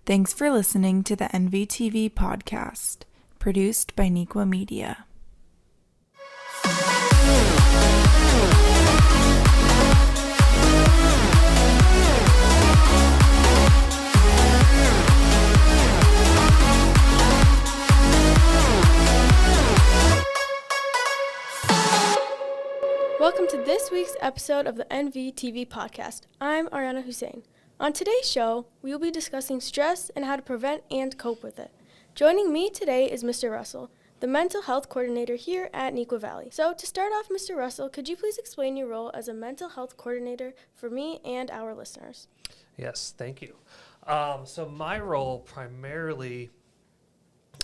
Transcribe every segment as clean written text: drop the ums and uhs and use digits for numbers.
Thanks for listening to the NVTV Podcast, produced by Nequa Media. Welcome to this week's episode of the NVTV Podcast. I'm Ariana Hussein. On today's show, we will be discussing stress and how to prevent and cope with it. Joining me today is Mr. Russell, the mental health coordinator here at Nequa Valley. So to start off, Mr. Russell, could you please explain your role as a mental health coordinator for me and our listeners? Yes, thank you. So my role primarily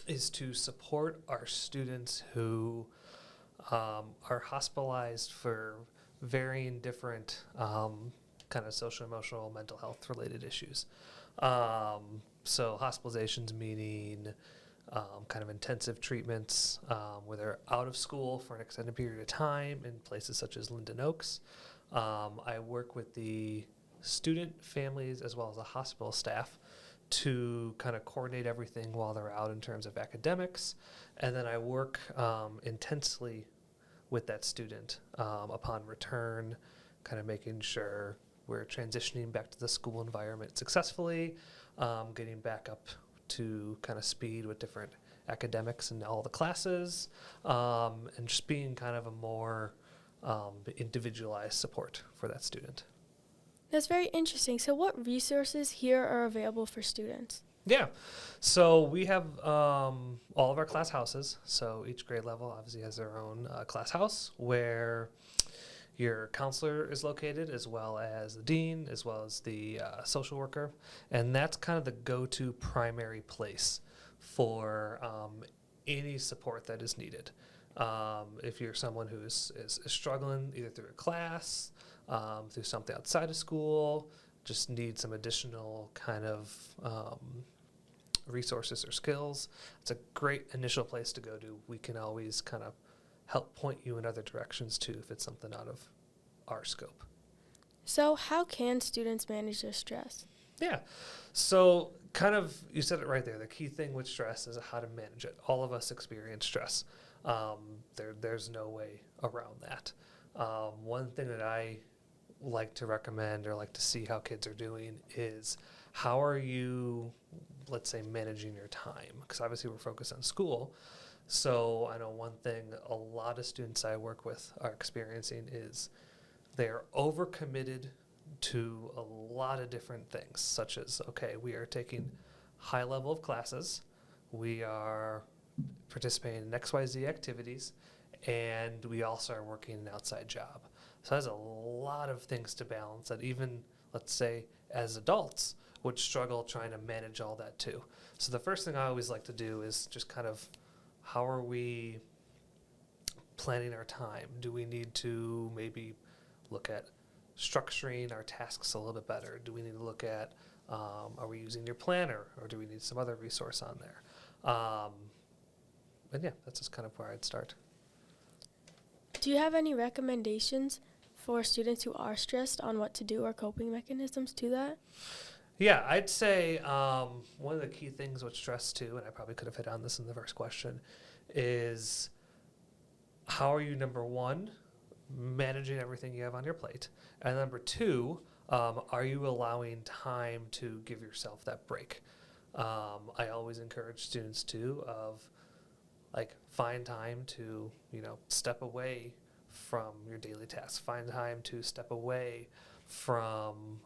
is to support our students who are hospitalized for varying different kind of social, emotional, mental health related issues. So hospitalizations meaning kind of intensive treatments where they're out of school for an extended period of time in places such as Linden Oaks. I work with the student families as well as the hospital staff to kind of coordinate everything while they're out in terms of academics. And then I work intensely with that student upon return, kind of making sure we're transitioning back to the school environment successfully, getting back up to kind of speed with different academics in all the classes, and just being kind of a more individualized support for that student. That's very interesting. So what resources here are available for students? Yeah, so we have all of our class houses. So each grade level obviously has their own class house where your counselor is located, as well as the dean, as well as the social worker. And that's kind of the go-to primary place for any support that is needed. If you're someone who is struggling either through a class, through something outside of school, just need some additional kind of resources or skills, it's a great initial place to go to. We can always kind of help point you in other directions too if it's something out of our scope. So how can students manage their stress? Yeah, so kind of, you said it right there. The key thing with stress is how to manage it. All of us experience stress. There's no way around that. One thing that I like to recommend or like to see how kids are doing is how are you, let's say, managing your time? Because obviously we're focused on school. So I know one thing a lot of students I work with are experiencing is they're overcommitted to a lot of different things, such as, okay, we are taking high level of classes, we are participating in XYZ activities, and we also are working an outside job. So there's a lot of things to balance that even, let's say, as adults would struggle trying to manage all that too. So the first thing I always like to do is just kind of, how are we planning our time? Do we need to maybe look at structuring our tasks a little bit better? Do we need to look at, are we using your planner, or do we need some other resource on there? And yeah, that's just kind of where I'd start. Do you have any recommendations for students who are stressed on what to do or coping mechanisms to that? Yeah, I'd say one of the key things with stress too, and I probably could have hit on this in the first question, is how are you, number one, managing everything you have on your plate? And number two, are you allowing time to give yourself that break? I always encourage students too find time to, step away from your daily tasks. Find time to step away from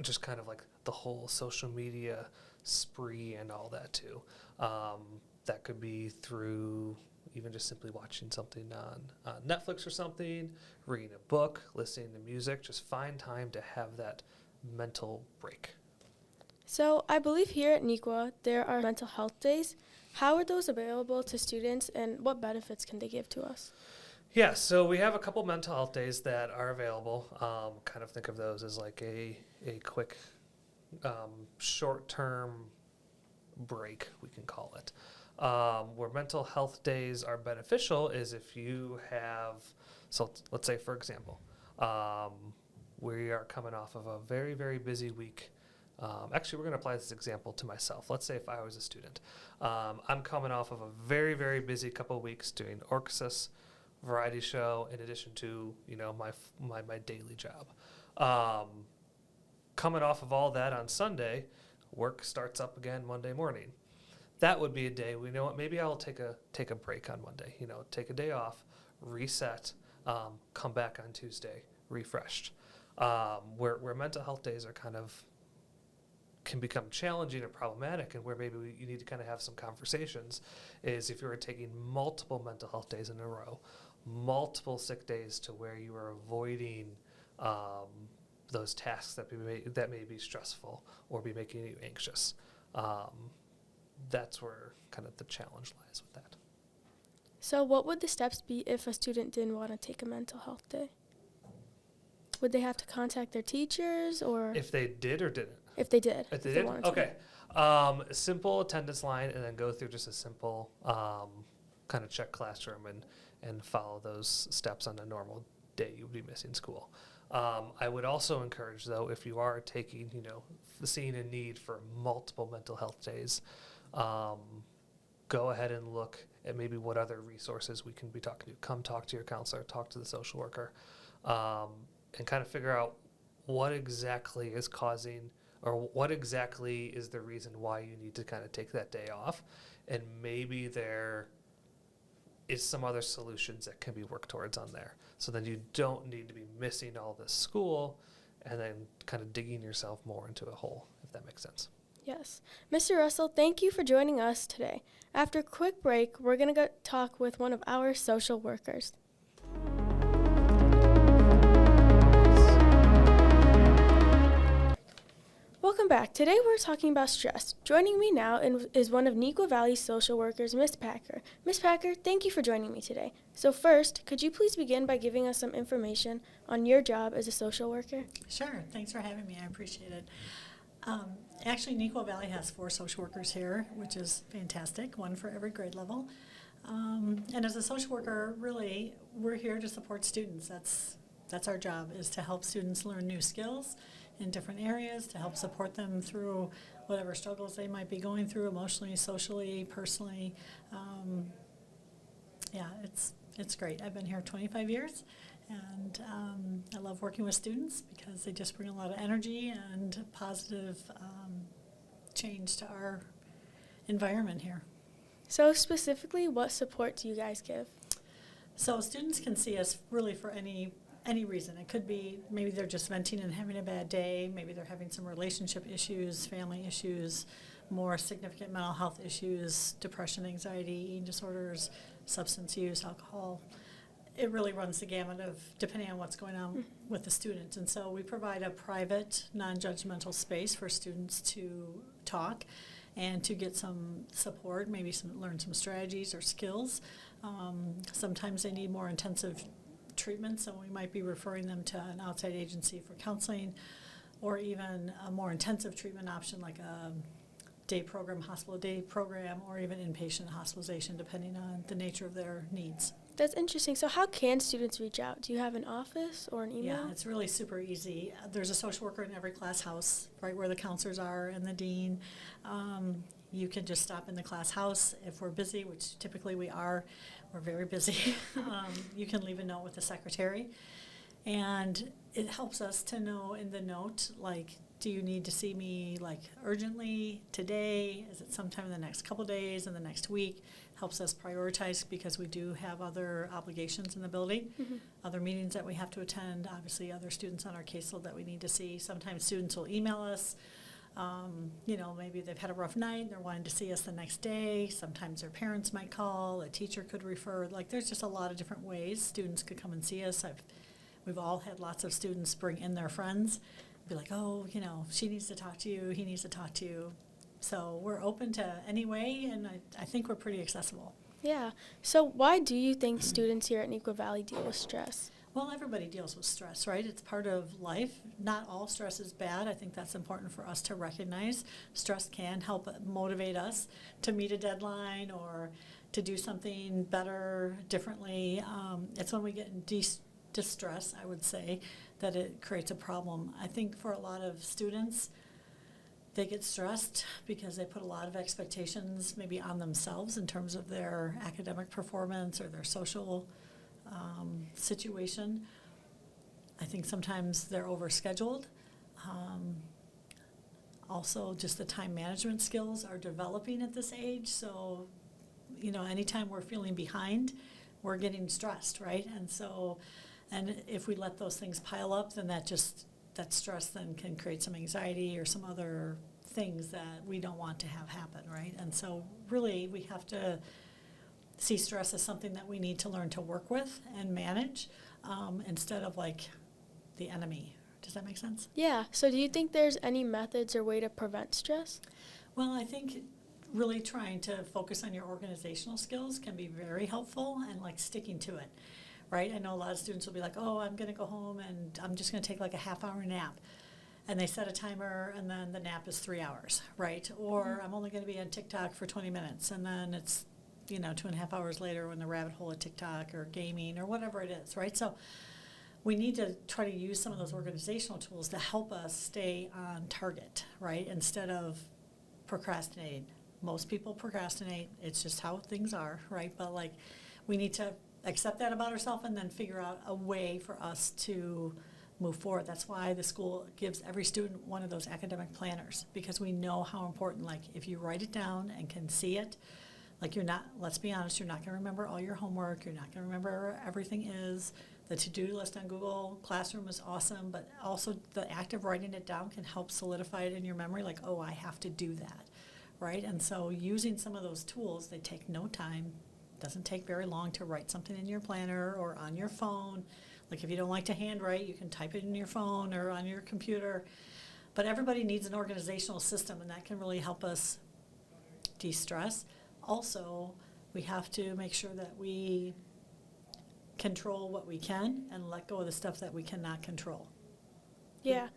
just kind of like the whole social media spree and all that too. That could be through even just simply watching something on Netflix or something, reading a book, listening to music. Just find time to have that mental break. So I believe here at Nequa there are mental health days. How are those available to students, and what benefits can they give to us? Yeah, so we have a couple mental health days that are available. Kind of think of those as like a quick short-term break, we can call it. Where mental health days are beneficial is if you have, so let's say, for example, we are coming off of a very, very busy week Actually, we're going to apply this example to myself. Let's say if I was a student, I'm coming off of a very, very busy couple of weeks doing Orchesis, variety show, in addition to, my daily job. Coming off of all that on Sunday, work starts up again Monday morning. That would be a day, maybe I'll take a break on Monday, take a day off, reset, come back on Tuesday, refreshed. Where mental health days are can become challenging or problematic, and where maybe you need to kind of have some conversations, is if you were taking multiple mental health days in a row, multiple sick days to where you are avoiding those tasks that may be stressful or be making you anxious. That's where kind of the challenge lies with that. So what would the steps be if a student didn't want to take a mental health day? Would they have to contact their teachers, or? If they did or didn't? If they did. If they did? Okay. Simple attendance line, and then go through just a simple kind of check classroom and follow those steps on a normal day you would be missing school. I would also encourage, though, if you are taking, seeing a need for multiple mental health days, go ahead and look at maybe what other resources we can be talking to. Come talk to your counselor, talk to the social worker, and kind of figure out what exactly is causing, or what exactly is the reason why you need to kind of take that day off. And maybe there is some other solutions that can be worked towards on there. So then you don't need to be missing all this school and then kind of digging yourself more into a hole, if that makes sense. Yes. Mr. Russell, thank you for joining us today. After a quick break, we're going to go talk with one of our social workers. Welcome back. Today we're talking about stress. Joining me now is one of Neuqua Valley's social workers, Miss Packer. Miss Packer, thank you for joining me today. So first, could you please begin by giving us some information on your job as a social worker? Sure. Thanks for having me. I appreciate it. Actually, Neuqua Valley has 4 social workers here, which is fantastic, one for every grade level. And as a social worker, really, we're here to support students. That's our job, is to help students learn new skills in different areas, to help support them through whatever struggles they might be going through emotionally, socially, personally. It's great. I've been here 25 years, and I love working with students because they just bring a lot of energy and positive change to our environment here. So specifically, what support do you guys give? So students can see us really for any reason. It could be maybe they're just venting and having a bad day. Maybe they're having some relationship issues, family issues, more significant mental health issues, depression, anxiety, eating disorders, substance use, alcohol. It really runs the gamut of depending on what's going on with the student. And so we provide a private, non-judgmental space for students to talk and to get some support, maybe learn some strategies or skills. Sometimes they need more intensive treatment, so we might be referring them to an outside agency for counseling, or even a more intensive treatment option like a day program, hospital day program, or even inpatient hospitalization, depending on the nature of their needs. That's interesting. So how can students reach out? Do you have an office or an email? Yeah, it's really super easy. There's a social worker in every class house, right where the counselors are and the dean. You can just stop in the class house if we're busy, which typically we are. We're very busy. You can leave a note with the secretary. And it helps us to know in the note, like, do you need to see me, like, urgently today? Is it sometime in the next couple days, in the next week? Helps us prioritize because we do have other obligations in the building, other meetings that we have to attend, obviously other students on our caseload that we need to see. Sometimes students will email us. Maybe they've had a rough night and they're wanting to see us the next day. Sometimes their parents might call, a teacher could refer. Like, there's just a lot of different ways students could come and see us. We've all had lots of students bring in their friends, be like, oh, she needs to talk to you, he needs to talk to you. So we're open to any way, and I think we're pretty accessible. Yeah. So why do you think students here at Neuqua Valley deal with stress? Well, everybody deals with stress, right? It's part of life. Not all stress is bad. I think that's important for us to recognize. Stress can help motivate us to meet a deadline or to do something better, differently. It's when we get in distress, I would say, that it creates a problem. I think for a lot of students, they get stressed because they put a lot of expectations maybe on themselves in terms of their academic performance or their social situation. I think sometimes they're overscheduled. Also, just the time management skills are developing at this age. So, anytime we're feeling behind, we're getting stressed, right? And if we let those things pile up, then that stress then can create some anxiety or some other things that we don't want to have happen, right? And so really we have to see stress as something that we need to learn to work with and manage instead of like the enemy. Does that make sense? Yeah. So do you think there's any methods or way to prevent stress? Well, I think really trying to focus on your organizational skills can be very helpful, and like sticking to it, right? I know a lot of students will be like, oh, I'm going to go home and I'm just going to take like a half-hour nap. And they set a timer, and then the nap is 3 hours, right? Or I'm only going to be on TikTok for 20 minutes, and then it's, 2.5 hours later we're in the rabbit hole of TikTok or gaming or whatever it is, right? So we need to try to use some of those organizational tools to help us stay on target, right? Instead of procrastinating. Most people procrastinate. It's just how things are, right? But like, we need to accept that about ourselves and then figure out a way for us to move forward. That's why the school gives every student one of those academic planners, because we know how important, like, if you write it down and can see it, like, let's be honest, you're not going to remember all your homework. You're not going to remember where everything is. The to-do list on Google Classroom is awesome, but also the act of writing it down can help solidify it in your memory, like, oh, I have to do that, right? And so using some of those tools, they take no time. Doesn't take very long to write something in your planner or on your phone. Like, if you don't like to handwrite, you can type it in your phone or on your computer. But everybody needs an organizational system, and that can really help us de-stress. Also, we have to make sure that we control what we can and let go of the stuff that we cannot control. Yeah.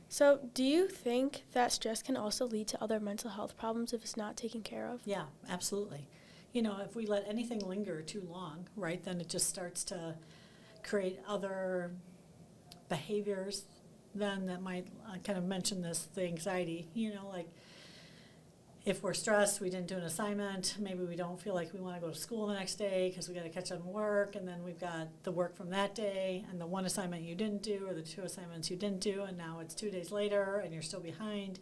So do you think that stress can also lead to other mental health problems if it's not taken care of? Yeah, absolutely. If we let anything linger too long, right, then it just starts to create other behaviors then that might, I kind of mentioned this, the anxiety, like if we're stressed, we didn't do an assignment, maybe we don't feel like we want to go to school the next day because we got to catch up on work, and then we've got the work from that day and the one assignment you didn't do or the 2 assignments you didn't do, and now it's 2 days later and you're still behind.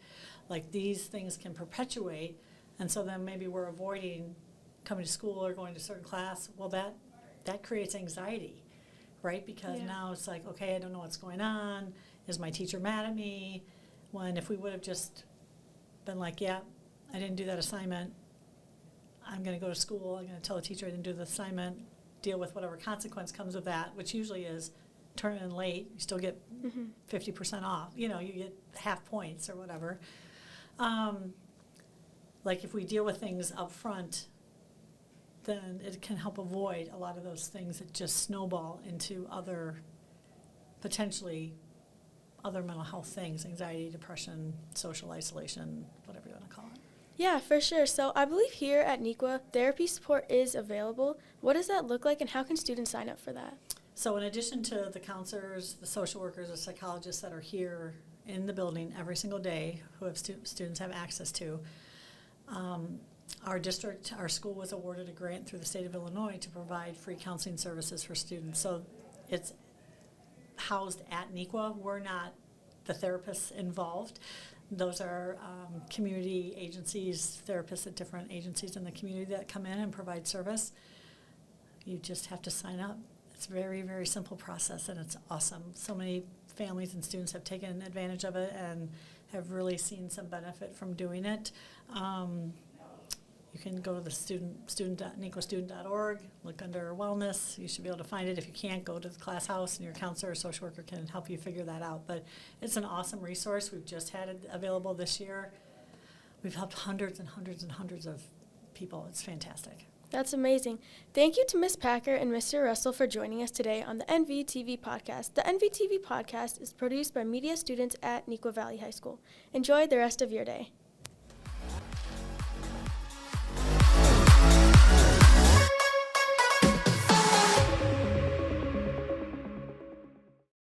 Like, these things can perpetuate, and so then maybe we're avoiding coming to school or going to a certain class. Well, that creates anxiety, right? Because now it's like, okay, I don't know what's going on. Is my teacher mad at me? When if we would have just been like, yeah, I didn't do that assignment, I'm going to go to school, I'm going to tell the teacher I didn't do the assignment, deal with whatever consequence comes with that, which usually is turn in late, you still get 50% off, you get half points or whatever. Like, if we deal with things up front, then it can help avoid a lot of those things that just snowball into potentially other mental health things, anxiety, depression, social isolation, whatever you want to call it. Yeah, for sure. So I believe here at NEQA, therapy support is available. What does that look like, and how can students sign up for that? So in addition to the counselors, the social workers, the psychologists that are here in the building every single day who have students have access to, our school was awarded a grant through the state of Illinois to provide free counseling services for students. So it's housed at NEQA. We're not the therapists involved. Those are community agencies, therapists at different agencies in the community that come in and provide service. You just have to sign up. It's a very, very simple process, and it's awesome. So many families and students have taken advantage of it and have really seen some benefit from doing it. You can go to the neqastudent.org, look under wellness. You should be able to find it. If you can't, go to the class house, and your counselor or social worker can help you figure that out. But it's an awesome resource. We've just had it available this year. We've helped hundreds and hundreds and hundreds of people. It's fantastic. That's amazing. Thank you to Ms. Packer and Mr. Russell for joining us today on the NVTV Podcast. The NVTV Podcast is produced by media students at Neuqua Valley High School. Enjoy the rest of your day.